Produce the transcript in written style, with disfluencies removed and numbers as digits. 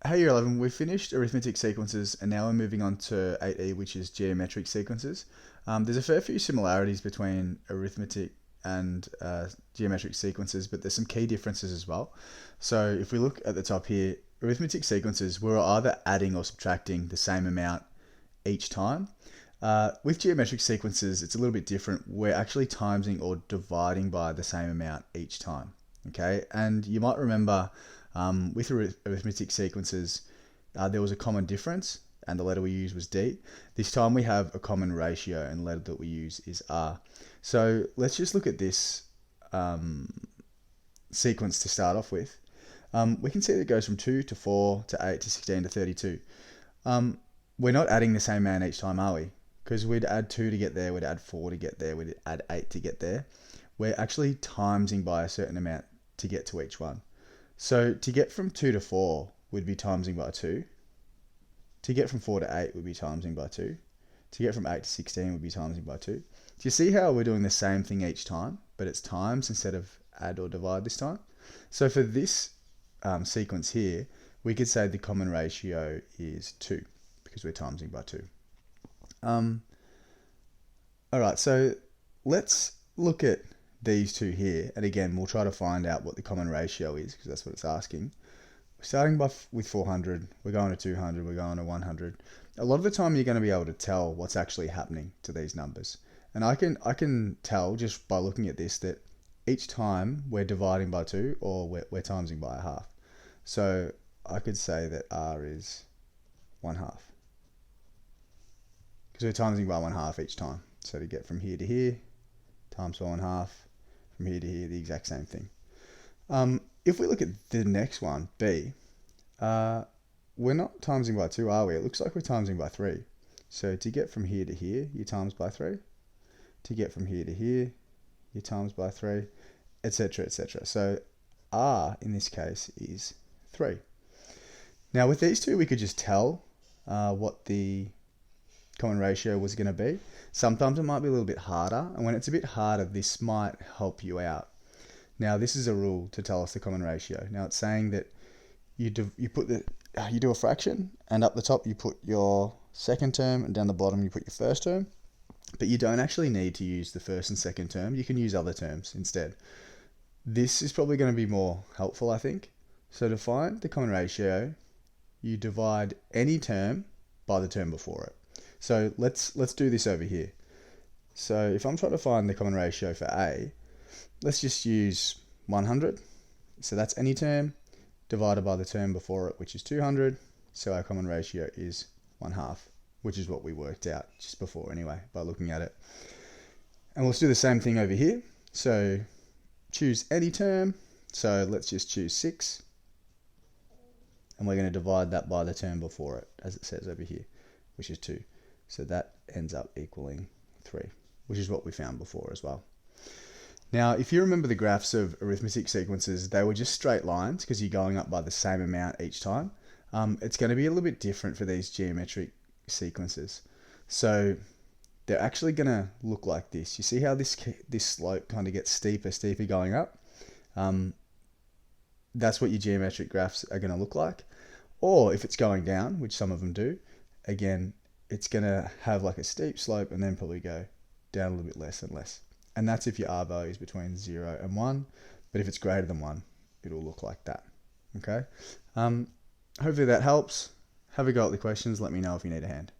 Hey Year 11, we've finished arithmetic sequences and now we're moving on to 8E, which is geometric sequences. There's a fair few similarities between arithmetic and geometric sequences, but there's some key differences as well. So if we look at the top here, arithmetic sequences, we're either adding or subtracting the same amount each time. With geometric sequences, it's a little bit different. We're actually timesing or dividing by the same amount each time. Okay, and you might remember with arithmetic sequences, there was a common difference, and the letter we used was D. This time we have a common ratio, and the letter that we use is R. So let's just look at this sequence to start off with. We can see that it goes from 2 to 4 to 8 to 16 to 32. We're not adding the same amount each time, are we? Because we'd add 2 to get there, we'd add 4 to get there, we'd add 8 to get there. We're actually timesing by a certain amount to get to each one. So to get from 2 to 4 would be timesing by 2. To get from 4 to 8 would be timesing by 2. To get from 8 to 16 would be timesing by 2. Do you see how we're doing the same thing each time, but it's times instead of add or divide this time? So for this sequence here, we could say the common ratio is 2 because we're timesing by 2. Alright, so let's look at these two here, and again we'll try to find out what the common ratio is because that's what it's asking. We're starting with 400, we're going to 200, we're going to 100. A lot of the time you're going to be able to tell what's actually happening to these numbers, and I can tell just by looking at this that each time we're dividing by 2 or we're timesing by a half. So I could say that R is 1/2 because we're timesing by 1/2 each time. So to get from here to here, times by 1/2, from here to here, the exact same thing. If we look at the next one, B, we're not timesing by 2, are we? It looks like we're timesing by 3. So to get from here to here, you times by 3. To get from here to here, you times by 3, etc., etc. So R, in this case, is 3. Now with these two, we could just tell what the common ratio was going to be. Sometimes it might be a little bit harder, and when it's a bit harder, this might help you out. Now this is a rule to tell us the common ratio. Now it's saying that you do a fraction, and up the top you put your second term, and down the bottom you put your first term, but you don't actually need to use the first and second term. You can use other terms instead. This is probably going to be more helpful, I think. So to find the common ratio, you divide any term by the term before it. So let's do this over here. So if I'm trying to find the common ratio for A, let's just use 100. So that's any term divided by the term before it, which is 200. So our common ratio is 1/2, which is what we worked out just before anyway, by looking at it. And let's do the same thing over here. So choose any term. So let's just choose 6. And we're going to divide that by the term before it, as it says over here, which is 2. So that ends up equaling 3, which is what we found before as well. Now, if you remember the graphs of arithmetic sequences, they were just straight lines because you're going up by the same amount each time. It's going to be a little bit different for these geometric sequences. So they're actually going to look like this. You see how this slope kind of gets steeper going up? That's what your geometric graphs are going to look like. Or if it's going down, which some of them do, again, it's going to have like a steep slope and then probably go down a little bit less and less. And that's if your R value is between 0 and 1. But if it's greater than 1, it'll look like that. Okay? Hopefully that helps. Have a go at the questions. Let me know if you need a hand.